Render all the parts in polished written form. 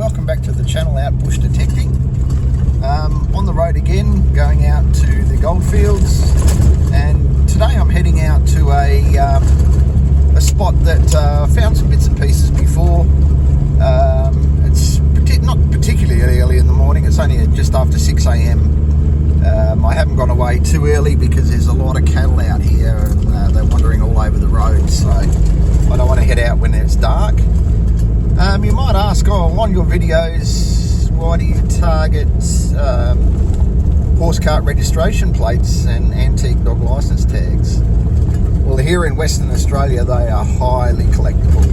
welcome back to the channel Out Bush Detecting. On the road again, going out to the Goldfields, and today I'm heading out to a spot that I found some bits and pieces before. It's not particularly early in the morning, it's only just after 6 a.m. I haven't gone away too early because there's a lot of cattle out here and they're wandering all over the road, so I don't want to head out when it's dark. You might ask, on your videos, why do you target horse cart registration plates and antique dog licence tags? Well, here in Western Australia, they are highly collectible,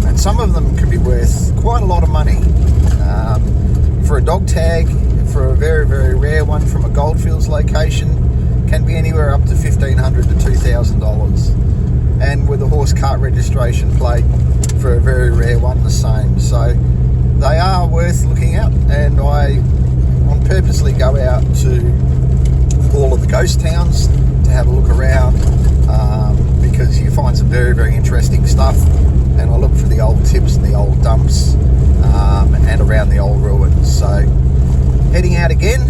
and some of them can be worth quite a lot of money. For a dog tag, for a very, very rare one from a Goldfields location, can be anywhere up to $1,500 to $2,000. And with a horse cart registration plate, for a very rare one, the same. So they are worth looking at, and I purposely go out to all of the ghost towns to have a look around, because you find some very, very interesting stuff, and I look for the old tips and the old dumps, and around the old ruins. So heading out again,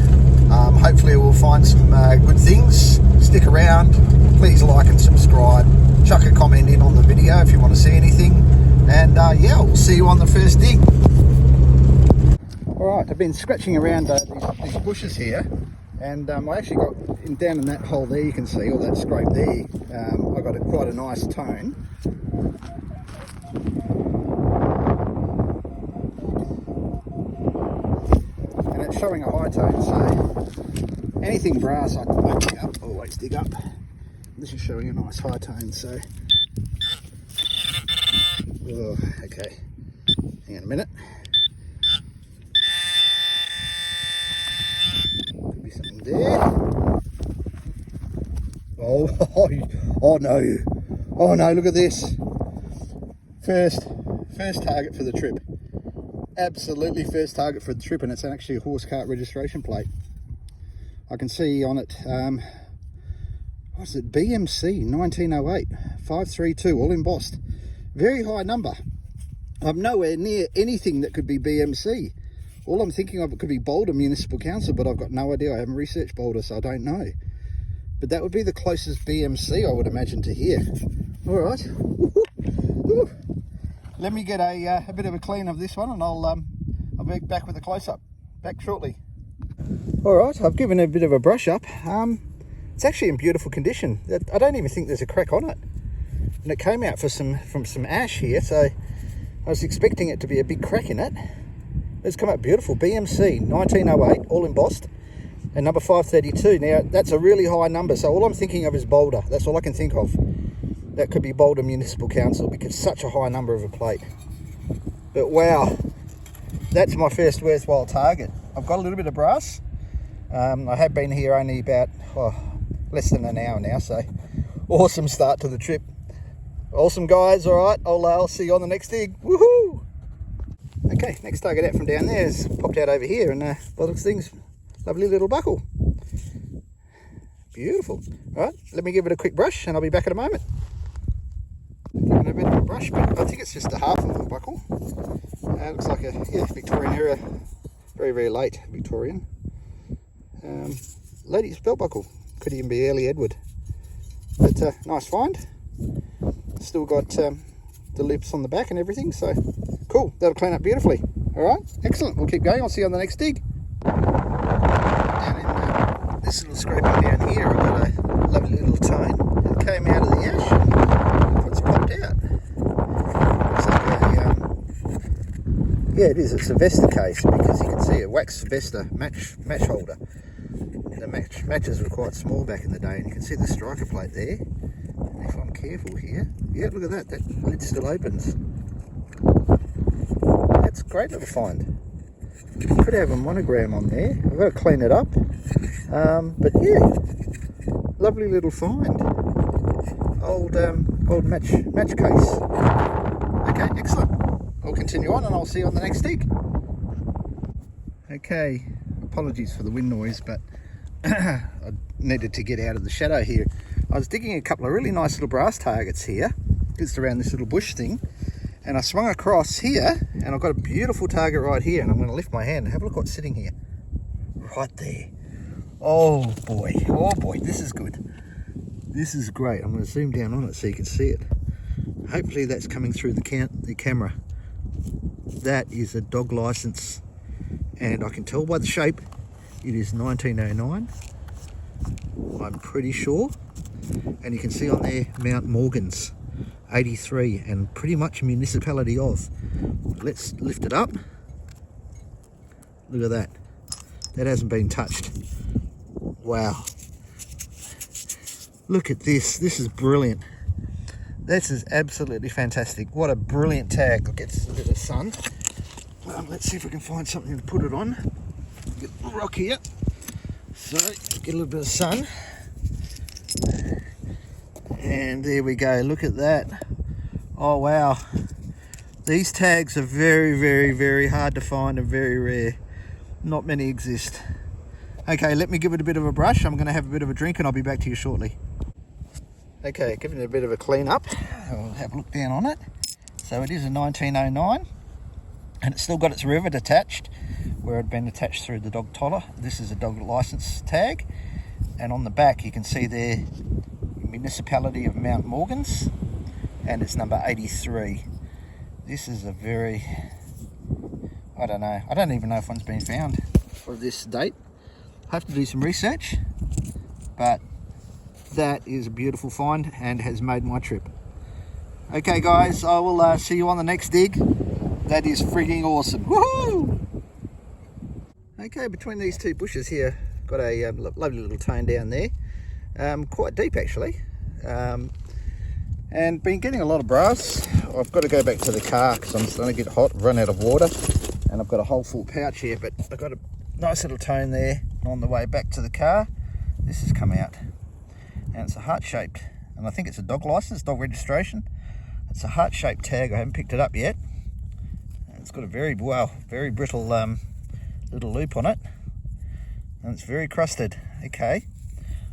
hopefully we'll find some good things. Stick around, please like and subscribe, chuck a comment in on the video if you want to see anything, and yeah, we'll see you on the first dig. Alright, I've been scratching around these bushes here, and I actually got down in that hole there, you can see, or that scrape there, I got quite a nice tone. And it's showing a high tone, so anything brass I can dig up, always dig up. This is showing a nice high tone, so... Oh, okay, hang on a minute. Could be something there. Oh no, oh no, look at this. First target for the trip. Absolutely first target for the trip, and it's actually a horse cart registration plate. I can see on it, what's it, BMC 1908 532, all embossed. Very high number. I'm nowhere near anything that could be BMC. All I'm thinking of, it could be Boulder Municipal Council, but I've got no idea. I haven't researched Boulder, so I don't know. But that would be the closest BMC I would imagine to here. All right. Let me get a bit of a clean of this one, and I'll be back with a close-up. Back shortly. All right, I've given it a bit of a brush up. It's actually in beautiful condition. I don't even think there's a crack on it. And it came out from some ash here, so I was expecting it to be a big crack in it. It's come out beautiful. BMC 1908, all embossed, and number 532. Now, that's a really high number, so all I'm thinking of is Boulder. That's all I can think of. That could be Boulder Municipal Council, because such a high number of a plate. But wow, that's my first worthwhile target. I've got a little bit of brass. I have been here only about less than an hour now, so awesome start to the trip. Awesome, guys. All right, I'll see you on the next dig. Woohoo! Okay, next target out from down there has popped out over here, and by the looks of things, lovely little buckle. Beautiful. All right, let me give it a quick brush, and I'll be back in a moment. Giving it a bit of a brush, but I think it's just a half of a buckle. Looks like a Victorian era, very, very late Victorian. Ladies' belt buckle. Could even be early Edward. But nice find. Still got the loops on the back and everything, so cool. That'll clean up beautifully. All right, excellent. We'll keep going. I'll see you on the next dig. Down in this little scraping down here, I've got a lovely little tone. It came out of the ash and it's popped out. Looks like yeah, it is. It's a Vesta case, because you can see a wax Vesta match holder. The matches were quite small back in the day, and you can see the striker plate there. And if I'm careful here, yeah, look at that, that lid still opens. That's a great little find. Could have a monogram on there. I've got to clean it up. But yeah, lovely little find. Old match case. Okay, excellent. I'll continue on, and I'll see you on the next dig. Okay, apologies for the wind noise, but I needed to get out of the shadow here. I was digging a couple of really nice little brass targets here, just around this little bush thing, And I swung across here, and I've got a beautiful target right here, and I'm going to lift my hand and have a look what's sitting here. Right there. Oh boy, this is good. This is great. I'm going to zoom down on it so you can see it. Hopefully that's coming through the camera. That is a dog license, and I can tell by the shape it is 1909. I'm pretty sure. And you can see on there Mount Morgan's 83, and pretty much municipality of. Let's lift it up. Look at that. That hasn't been touched. Wow. Look at this. This is brilliant. This is absolutely fantastic. What a brilliant tag. I'll get a bit of sun. Let's see if we can find something to put it on. Get a rock here. So, get a little bit of sun. And there we go. Look at that. Oh, wow. These tags are very, very, very hard to find and very rare. Not many exist. Okay, let me give it a bit of a brush. I'm going to have a bit of a drink and I'll be back to you shortly. Okay, giving it a bit of a clean up. I'll have a look down on it. So it is a 1909, and it's still got its rivet attached where it had been attached through the dog collar. This is a dog license tag, and on the back you can see there municipality of Mount Morgan's, and it's number 83. This is a very, I don't know, I don't even know if one's been found for this date. I have to do some research, but that is a beautiful find and has made my trip. Okay guys, I will see you on the next dig. That is frigging awesome. Woohoo! Okay, between these two bushes here, got a lovely little tone down there. Quite deep actually. And been getting a lot of brass. I've got to go back to the car because I'm starting to get hot, run out of water. And I've got a whole full pouch here, but I've got a nice little tone there on the way back to the car. This has come out. And it's a heart-shaped, and I think it's a dog license, dog registration. It's a heart-shaped tag. I haven't picked it up yet. And it's got a very brittle little loop on it, and it's very crusted. Okay,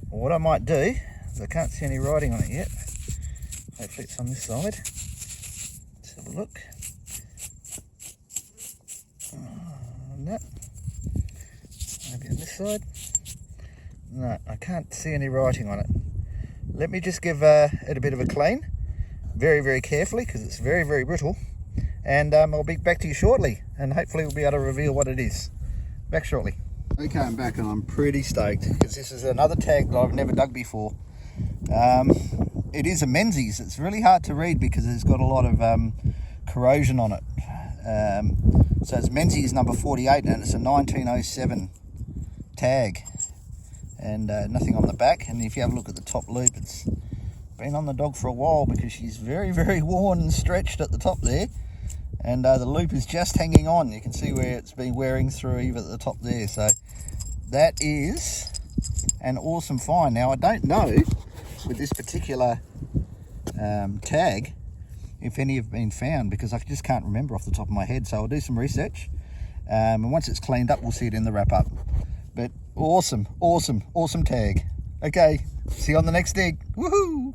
well, what I might do is, I can't see any writing on it yet. Hopefully it's on this side. Let's have a look. On that. Maybe on this side. No, I can't see any writing on it. Let me just give it a bit of a clean, very, very carefully, because it's very, very brittle. And I'll be back to you shortly, and hopefully we'll be able to reveal what it is. Back shortly. Okay, I'm back, and I'm pretty stoked, because this is another tag that I've never dug before. It is a Menzies. It's really hard to read because it's got a lot of corrosion on it. So it's Menzies number 48, and it's a 1907 tag. And nothing on the back. And if you have a look at the top loop, it's been on the dog for a while because she's very, very worn and stretched at the top there. And the loop is just hanging on. You can see where it's been wearing through even at the top there. So that is an awesome find. Now, I don't know with this particular tag if any have been found, because I just can't remember off the top of my head. So I'll do some research. And once it's cleaned up, we'll see it in the wrap up. But awesome, awesome, awesome tag. Okay, see you on the next dig. Woohoo!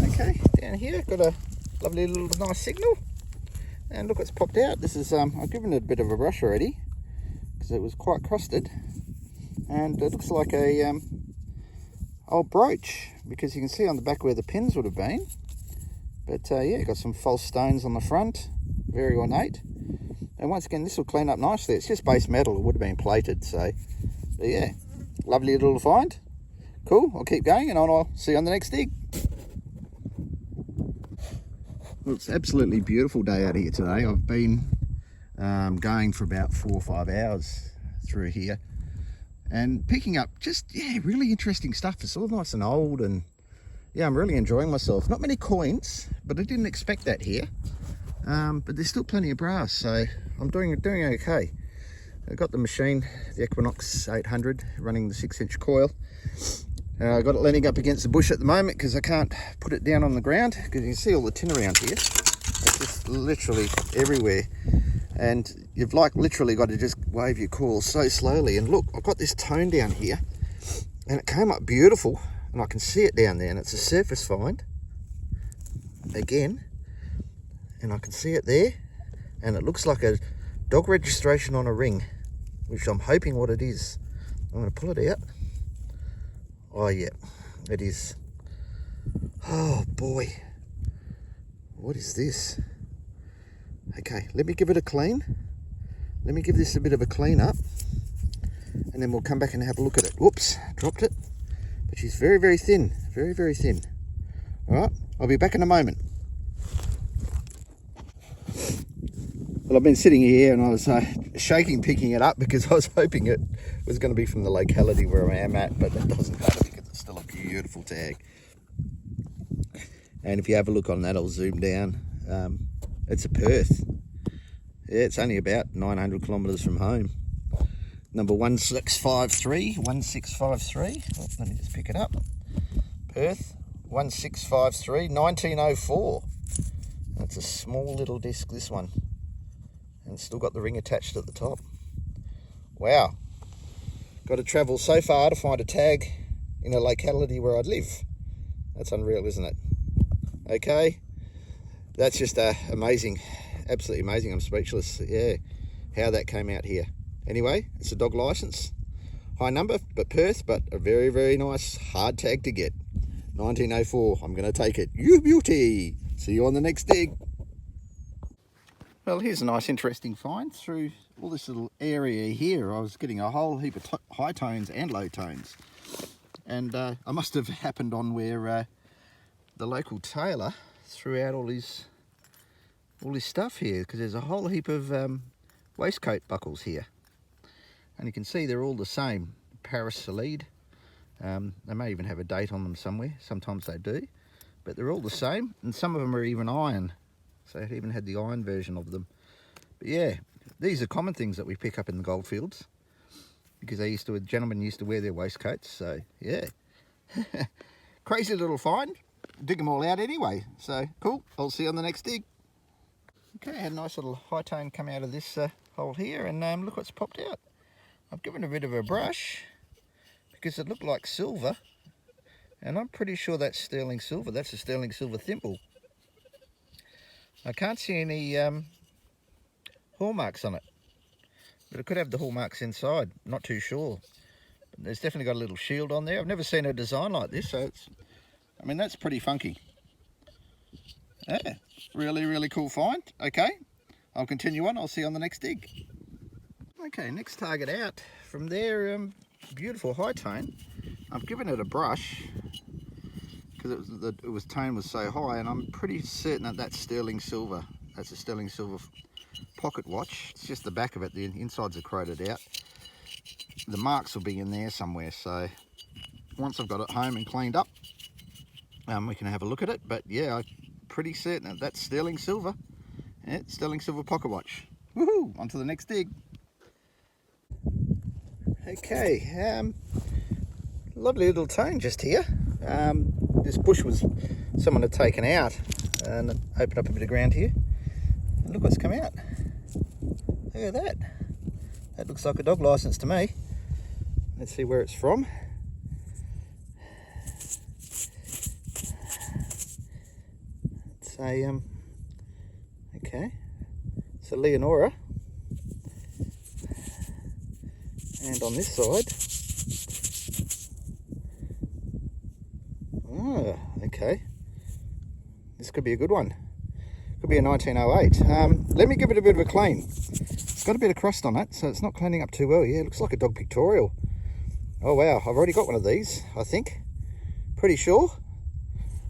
Okay, down here, got a lovely little nice signal. And look, it's popped out. This is, I've given it a bit of a brush already because it was quite crusted. And it looks like a old brooch, because you can see on the back where the pins would have been. But yeah, got some false stones on the front, very ornate. And once again, this will clean up nicely. It's just base metal, it would have been plated, so. But yeah, lovely little find. Cool, I'll keep going and I'll see you on the next dig. Well, it's an absolutely beautiful day out here today. I've been going for about 4 or 5 hours through here and picking up just, yeah, really interesting stuff. It's all nice and old, and yeah, I'm really enjoying myself. Not many coins, but I didn't expect that here. But there's still plenty of brass, so I'm doing okay. I got the machine, the Equinox 800, running the 6-inch coil. I got it leaning up against the bush at the moment because I can't put it down on the ground, because you can see all the tin around here. It's just literally everywhere. And you've like literally got to just wave your coil so slowly. And look, I've got this tone down here and it came up beautiful, and I can see it down there, and it's a surface find. Again, and I can see it there, and it looks like a dog registration on a ring, which I'm hoping what it is. I'm going to pull it out. Oh yeah, it is. Oh boy, what is this? Okay, let me give it a clean. Let me give this a bit of a clean up, and then we'll come back and have a look at it. Whoops, dropped it. But she's very, very thin. Very, very thin. All right, I'll be back in a moment. Well, I've been sitting here and I was shaking picking it up because I was hoping it was going to be from the locality where I am at, but that doesn't matter because it's still a beautiful tag. And if you have a look on that, I'll zoom down. It's a Perth. Yeah, it's only about 900 kilometres from home. Number 1653, 1653. Oh, let me just pick it up. Perth, 1653, 1904. That's a small little disc, this one. And it's still got the ring attached at the top. Wow. Got to travel so far to find a tag in a locality where I'd live. That's unreal, isn't it? Okay. That's just amazing. Absolutely amazing. I'm speechless. Yeah, how that came out here. Anyway, it's a dog license. High number, but Perth, but a very, very nice hard tag to get. 1904. I'm going to take it. You beauty. See you on the next dig. Well, here's a nice interesting find. Through all this little area here, I was getting a whole heap of high tones and low tones. And I must have happened on where the local tailor threw out all his stuff here, because there's a whole heap of waistcoat buckles here. And you can see they're all the same. Paris Solide. They may even have a date on them somewhere. Sometimes they do. But they're all the same. And some of them are even iron. So it even had the iron version of them. But yeah, these are common things that we pick up in the Goldfields. Because gentlemen used to wear their waistcoats. So yeah. Crazy little find. Dig them all out anyway. So cool. I'll see you on the next dig. Okay, I had a nice little high tone come out of this hole here. And look what's popped out. I've given a bit of a brush because it looked like silver, and I'm pretty sure that's sterling silver. That's a sterling silver thimble. I can't see any hallmarks on it, but it could have the hallmarks inside. Not too sure. But there's definitely got a little shield on there. I've never seen a design like this, so I mean, that's pretty funky. Yeah, really, really cool find. Okay, I'll continue on. I'll see you on the next dig. Okay, next target out. From there, beautiful high tone. I've given it a brush because tone was so high, and I'm pretty certain that that's sterling silver. That's a sterling silver pocket watch. It's just the back of it. The insides are corroded out. The marks will be in there somewhere. So once I've got it home and cleaned up, we can have a look at it. But yeah, I'm pretty certain that that's sterling silver. Yeah, sterling silver pocket watch. Woohoo! On to the next dig. Okay, lovely little tone just here. This bush someone had taken out, and opened up a bit of ground here. And look what's come out. Look at that. That looks like a dog license to me. Let's see where it's from. It's a okay. It's a Leonora. And on this side, okay, this could be a good one. Could be a 1908. Let me give it a bit of a clean. It's got a bit of crust on it, so it's not cleaning up too well. Yeah, it looks like a dog pictorial. Oh wow, I've already got one of these, I think. Pretty sure.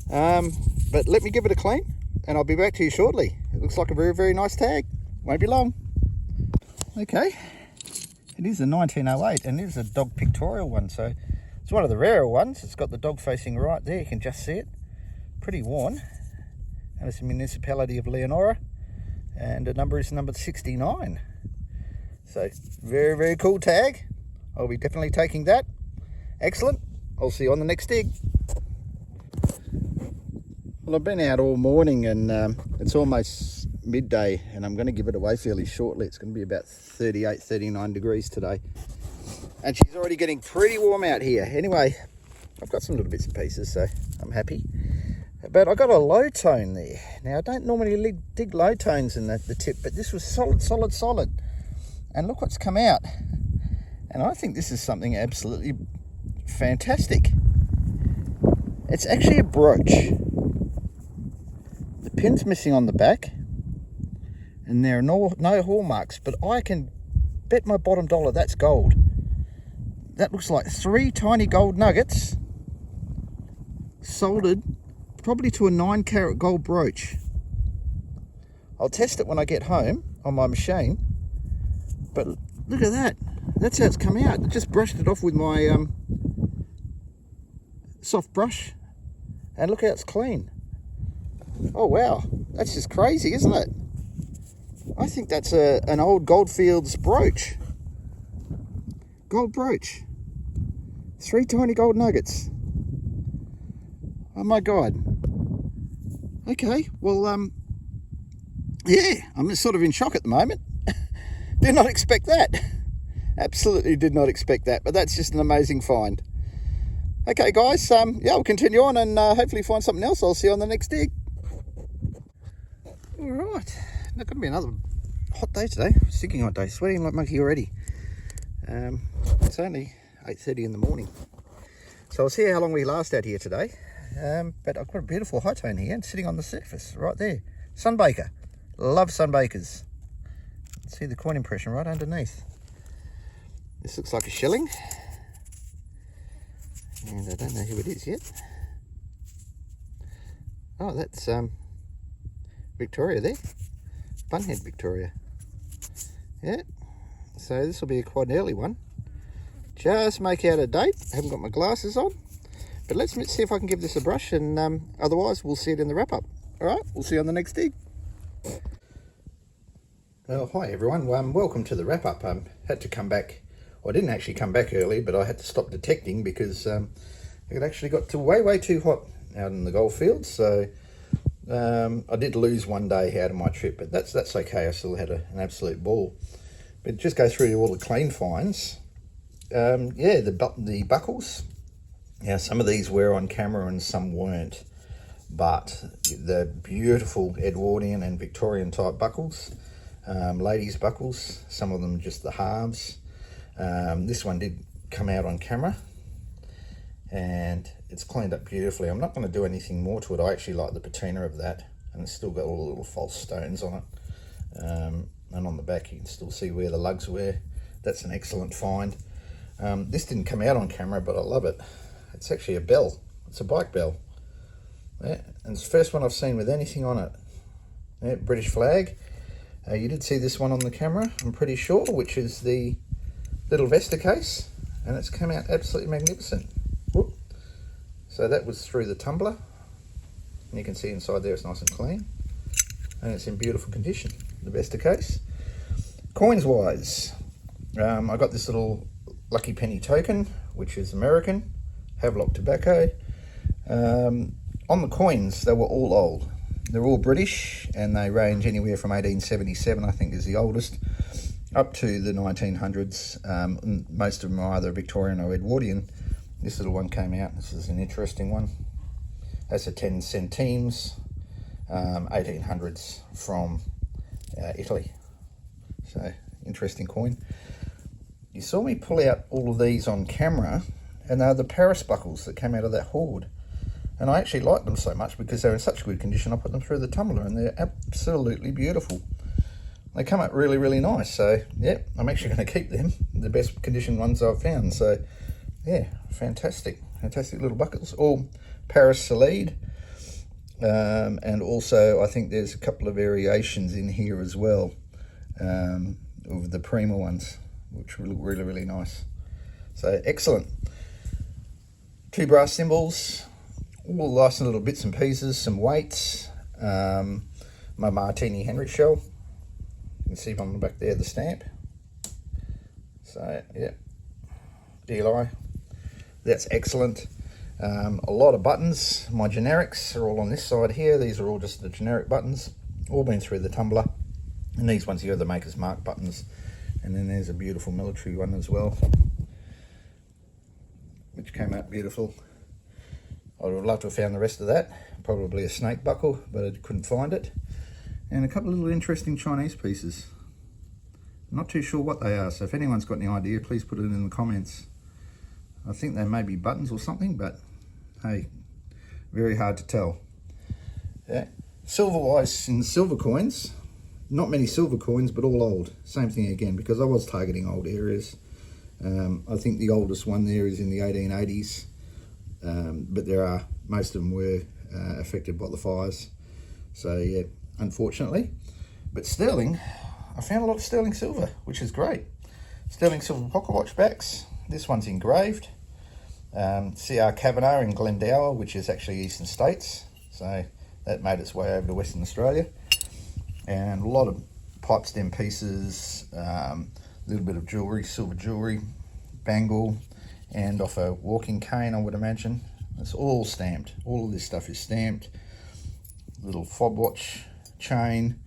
But let me give it a clean, and I'll be back to you shortly. It looks like a very, very nice tag. Won't be long. Okay. It is a 1908, and it is a dog pictorial one, so it's one of the rarer ones. It's got the dog facing right there, you can just see it. Pretty worn. And it's a municipality of Leonora, and the number is number 69. So very, very cool tag. I'll be definitely taking that. Excellent. I'll see you on the next dig. Well, I've been out all morning, and it's almost midday, and I'm going to give it away fairly shortly. It's going to be about 38, 39 degrees today, and she's already getting pretty warm out here. Anyway, I've got some little bits and pieces, so I'm happy. But I got a low tone there. Now, I don't normally dig low tones in the tip, but this was solid. And look what's come out. And I think this is something absolutely fantastic. It's actually a brooch. The pin's missing on the back, and there are no hallmarks, but I can bet my bottom dollar that's gold. That looks like 3 tiny gold nuggets soldered probably to a 9-carat gold brooch. I'll test it when I get home on my machine, but look at that. That's how it's come out. I just brushed it off with my soft brush, and look how it's clean. Oh wow, that's just crazy, isn't it? I think that's an old Goldfields brooch. Gold brooch. 3 tiny gold nuggets. Oh my God. Okay, well, yeah, I'm sort of in shock at the moment. Did not expect that. Absolutely did not expect that, but that's just an amazing find. Okay, guys, yeah, we'll continue on and hopefully find something else. I'll see you on the next dig. All right, there's going to be another hot day today. Stinking hot day, sweating like monkey already. It's only 8:30 in the morning. So I'll see how long we last out here today. But I've got a beautiful high tone here sitting on the surface right there. Sunbaker. Love sunbakers. See the coin impression right underneath. This looks like a shilling. And I don't know who it is yet. Oh, that's Victoria there. Bunhead Victoria. Yeah. So this will be quite an early one. Just make out a date. I haven't got my glasses on. But let's see if I can give this a brush, and otherwise we'll see it in the wrap-up. All right, we'll see you on the next dig. Well, hi everyone. Welcome to the wrap-up. Had to come back. Well, I didn't actually come back early, but I had to stop detecting because it actually got way too hot out in the Goldfields. So I did lose one day out of my trip, but that's okay. I still had an absolute ball. But just go through all the clean finds. Yeah, the buckles. Now, some of these were on camera and some weren't, but the beautiful Edwardian and Victorian type buckles, ladies' buckles, some of them just the halves. This one did come out on camera, and it's cleaned up beautifully. I'm not going to do anything more to it. I actually like the patina of that, and it's still got all the little false stones on it. And on the back you can still see where the lugs were. That's an excellent find. This didn't come out on camera, but I love it. It's actually a bell. It's a bike bell. Yeah, and it's the first one I've seen with anything on it. Yeah, British flag. You did see this one on the camera, I'm pretty sure, which is the little Vesta case, and it's come out absolutely magnificent. Whoop. So that was through the tumbler, and you can see inside there it's nice and clean, and it's in beautiful condition, the Vesta case. Coins wise, I got this little Lucky Penny token, which is American, Havelock tobacco. On the coins, they were all old. They're all British, and they range anywhere from 1877, I think is the oldest, up to the 1900s. Most of them are either Victorian or Edwardian. This little one came out. This is an interesting one. That's a 10 centimes, 1800s from Italy. So, interesting coin. You saw me pull out all of these on camera, and they're the Paris buckles that came out of that hoard. And I actually liked them so much because they're in such good condition. I put them through the tumbler, and they're absolutely beautiful. They come out really nice. So, yeah, I'm actually going to keep them. The best condition ones I've found. So, yeah, fantastic little buckles. All Paris Solide. And also, I think there's a couple of variations in here as well of the Prima ones, which look really nice. So, excellent. 2 brass cymbals. All nice little bits and pieces, some weights, my Martini Henry shell. You can see on the back there the stamp. So, yeah, Eli. That's excellent. A lot of buttons. My generics are all on this side here. These are all just the generic buttons, all been through the tumbler. And these ones here are the Maker's Mark buttons. And then there's a beautiful military one as well, which came out beautiful. I would have loved to have found the rest of that, probably a snake buckle, but I couldn't find it. And a couple of little interesting Chinese pieces. Not too sure what they are, so if anyone's got any idea, please put it in the comments. I think they may be buttons or something, but hey, very hard to tell. Yeah. Silver-wise, in silver coins, not many silver coins, but all old. Same thing again, because I was targeting old areas. I think the oldest one there is in the 1880s, but most of them were affected by the fires. So yeah, unfortunately. But sterling, I found a lot of sterling silver, which is great. Sterling silver pocket watch backs. This one's engraved. CR Kavanagh in Glendower, which is actually Eastern States. So that made its way over to Western Australia. And a lot of pipe stem pieces, a little bit of jewellery, silver jewellery, bangle, and off a walking cane, I would imagine. It's all stamped. All of this stuff is stamped. Little fob watch chain,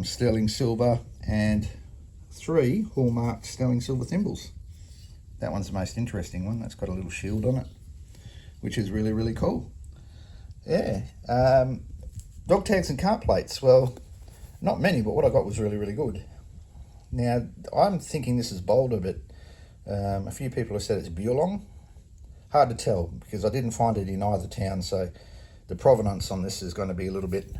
sterling silver, and 3 hallmarked sterling silver thimbles. That one's the most interesting one. That's got a little shield on it, which is really, really cool. Yeah. Dog tags and cart plates. Well, not many, but what I got was really, really good. Now, I'm thinking this is Boulder, but a few people have said it's Burlong. Hard to tell, because I didn't find it in either town, so the provenance on this is going to be a little bit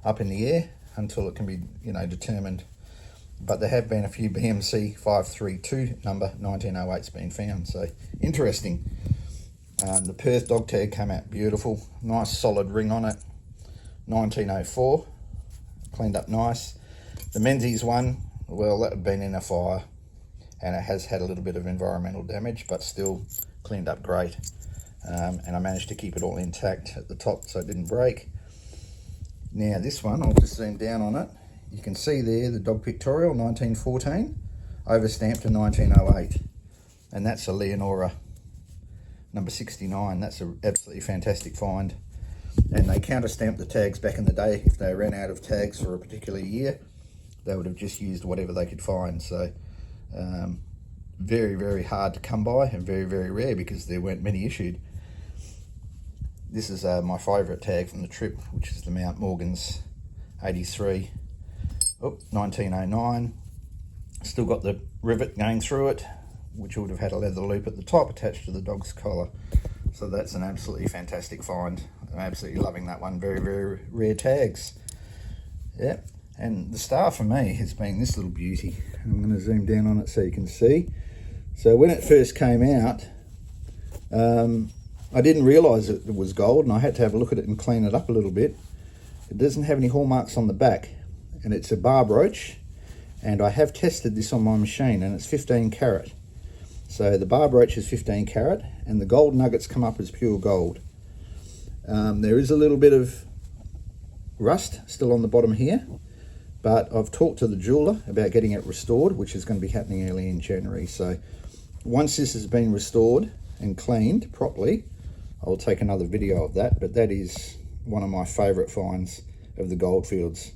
up in the air until it can be, determined. But there have been a few BMC 532 number 1908's been found, so interesting. The Perth dog tag came out beautiful, nice solid ring on it, 1904, cleaned up nice. The Menzies one, well, that had been in a fire, and it has had a little bit of environmental damage, but still cleaned up great. And I managed to keep it all intact at the top so it didn't break. Now this one, I'll just zoom down on it. You can see there the dog pictorial, 1914, overstamped to 1908. And that's a Leonora number 69. That's an absolutely fantastic find. And they counter-stamped the tags back in the day. If they ran out of tags for a particular year, they would have just used whatever they could find. So very, very hard to come by, and very, very rare because there weren't many issued. This is my favourite tag from the trip, which is the Mount Morgan's 83. 1909. Still got the rivet going through it, which would have had a leather loop at the top attached to the dog's collar. So that's an absolutely fantastic find. I'm absolutely loving that one. Very, very rare tags. Yeah. And the star for me has been this little beauty. I'm going to zoom down on it so you can see. So when it first came out, I didn't realise it was gold, and I had to have a look at it and clean it up a little bit. It doesn't have any hallmarks on the back, and it's a bar brooch, and I have tested this on my machine, and it's 15 carat. So the bar brooch is 15 carat, and the gold nuggets come up as pure gold. There is a little bit of rust still on the bottom here, but I've talked to the jeweler about getting it restored, which is going to be happening early in January. So once this has been restored and cleaned properly, I'll take another video of that. But that is one of my favourite finds of the Goldfields.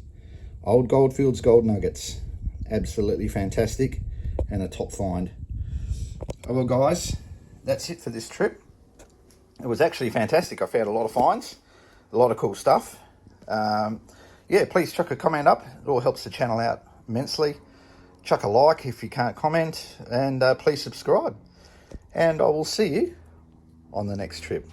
Old Goldfields gold nuggets, absolutely fantastic, and a top find. Well guys, that's it for this trip. It was actually fantastic. I found a lot of finds, a lot of cool stuff. Yeah, please chuck a comment up. It all helps the channel out immensely. Chuck a like if you can't comment, and please subscribe. And I will see you on the next trip.